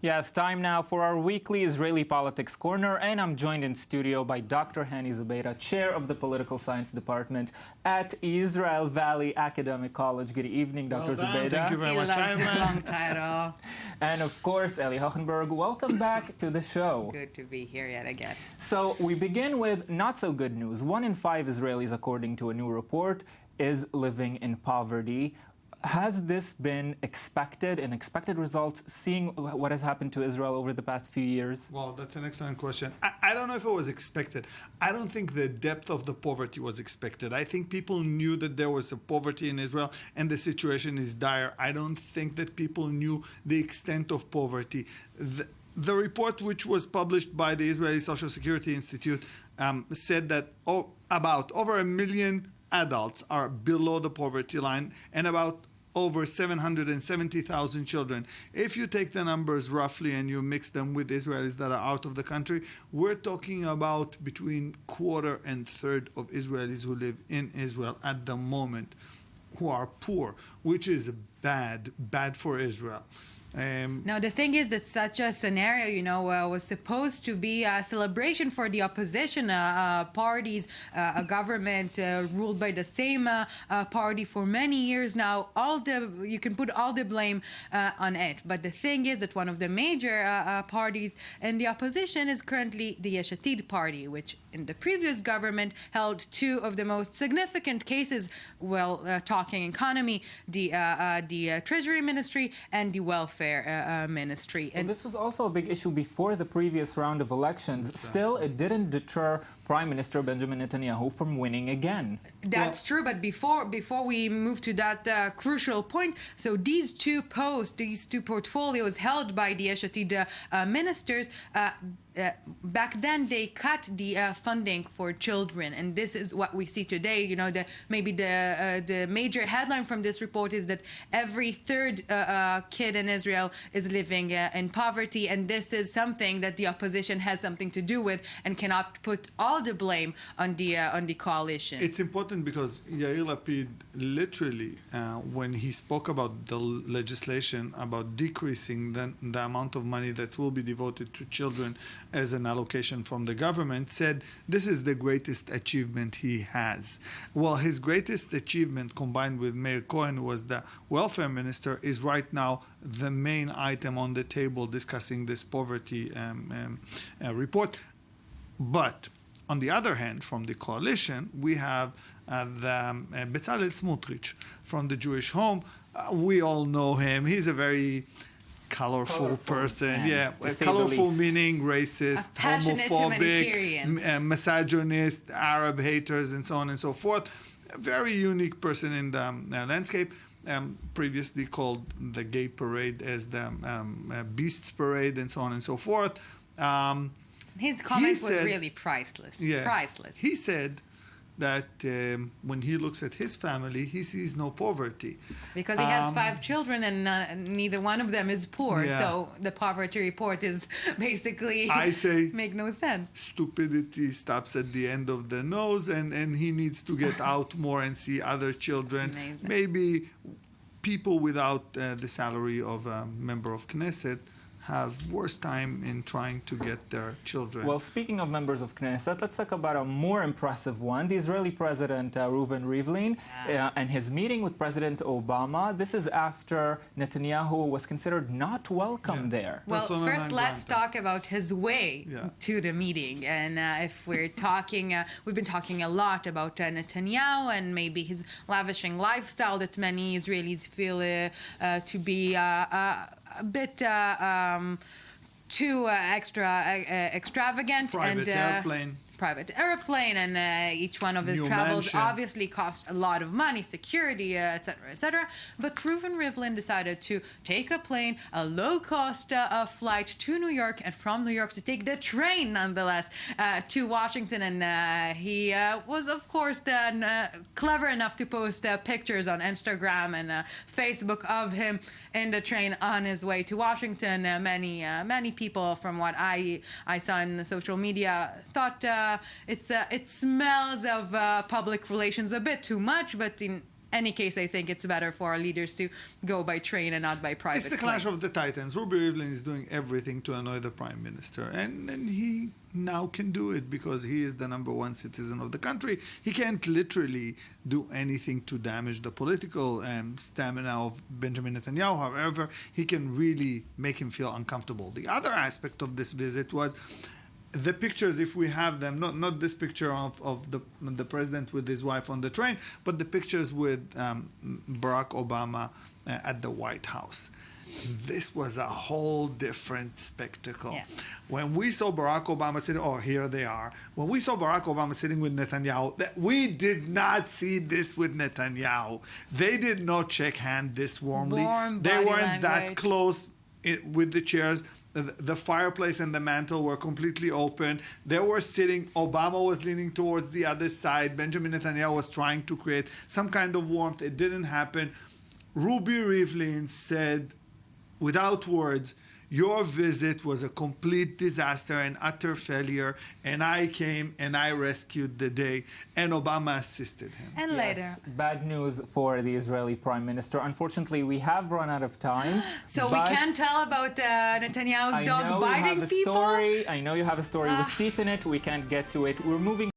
Yes, time now for our weekly Israeli Politics Corner, and I'm joined in studio by Dr. Hani Zubeida, Chair of the Political Science Department at Israel Valley Academic College. Good evening, Dr. Zubeida. Thank you very much. Long title. And of course, Eli Hohenberg, welcome back to the show. Good to be here yet again. So we begin with not so good news. 1 in 5 Israelis, according to a new report, is living in poverty. Has this been expected and expected results, seeing what has happened to Israel over the past few years? Well, that's an excellent question. I don't know if it was expected. I don't think the depth of the poverty was expected. I think people knew that there was a poverty in Israel and the situation is dire. I don't think that people knew the extent of poverty. The report, which was published by the Israeli Social Security Institute, said that about over 1 million adults are below the poverty line and about over 770,000 children. If you take the numbers roughly and you mix them with Israelis that are out of the country, we're talking about between quarter and third of Israelis who live in Israel at the moment who are poor, which is bad for Israel. Now, the thing is that such a scenario, was supposed to be a celebration for the opposition parties, a government ruled by the same party for many years now. You can put all the blame on it. But the thing is that one of the major parties in the opposition is currently the Yesh Atid party, which in the previous government held 2 of the most significant cases, talking economy, the Treasury Ministry and the Welfare Ministry. And this was also a big issue before the previous round of elections. Still, it didn't deter Prime Minister Benjamin Netanyahu from winning again. That's true, but before we move to that crucial point, so these 2 posts, these 2 portfolios held by the Yesh Atid ministers, back then they cut the funding for children, and this is what we see today. The major headline from this report is that every 3rd kid in Israel is living in poverty, and this is something that the opposition has something to do with and cannot put all the blame on the coalition. It's important because Yair Lapid literally, when he spoke about the legislation about decreasing the amount of money that will be devoted to children as an allocation from the government, said this is the greatest achievement he has. Well, his greatest achievement, combined with Meir Cohen, who was the welfare minister, is right now the main item on the table discussing this poverty report. But on the other hand, from the coalition, we have Bezalel Smotrich from the Jewish Home. We all know him. He's a very colorful person. Yeah, colorful meaning racist, homophobic, misogynist, Arab haters, and so on and so forth. A very unique person in the landscape. Previously called the gay parade as the Beasts Parade, and so on and so forth. His comment was really priceless. Yeah, priceless. He said that when he looks at his family, he sees no poverty. Because he has 5 children and neither one of them is poor. Yeah. So the poverty report is basically I say make no sense. Stupidity stops at the end of the nose, and he needs to get out more and see other children. Amazing. Maybe people without the salary of a member of Knesset have worse time in trying to get their children. Well, speaking of members of Knesset, let's talk about a more impressive one, the Israeli President Reuven Rivlin and his meeting with President Obama. This is after Netanyahu was considered not welcome there. Well, first let's talk about his way to the meeting. And if we're talking, we've been talking a lot about Netanyahu and maybe his lavishing lifestyle that many Israelis feel to be a bit too extravagant. Private airplane, and each one of his travels obviously cost a lot of money, security, etc., etc. But Reuven Rivlin decided to take a plane, a low-cost flight to New York, and from New York to take the train, nonetheless, to Washington. And he was, of course, clever enough to post pictures on Instagram and Facebook of him in the train on his way to Washington. Many people, from what I saw in social media, thought it smells of public relations a bit too much, but any case, I think it's better for our leaders to go by train and not by private It's the clash of the titans. Ruby Rivlin is doing everything to annoy the prime minister, and he now can do it because he is the number one citizen of the country. He can't literally do anything to damage the political stamina of Benjamin Netanyahu. However, he can really make him feel uncomfortable. The other aspect of this visit was the pictures, if we have them, not this picture of the president with his wife on the train, but the pictures with Barack Obama at the White House. This was a whole different spectacle. Yeah. When we saw Barack Obama sitting, oh, here they are. When we saw Barack Obama sitting with Netanyahu, we did not see this with Netanyahu. They did not shake hands this warmly. They weren't that close with the chairs. The fireplace and the mantle were completely open. They were sitting. Obama was leaning towards the other side. Benjamin Netanyahu was trying to create some kind of warmth. It didn't happen. Ruby Rivlin said, without words, your visit was a complete disaster and utter failure, and I came and I rescued the day, and Obama assisted him. And later. Bad news for the Israeli Prime Minister. Unfortunately, we have run out of time. So we can't tell about Netanyahu's dog biting people? I know you have a story with teeth in it. We can't get to it. We're moving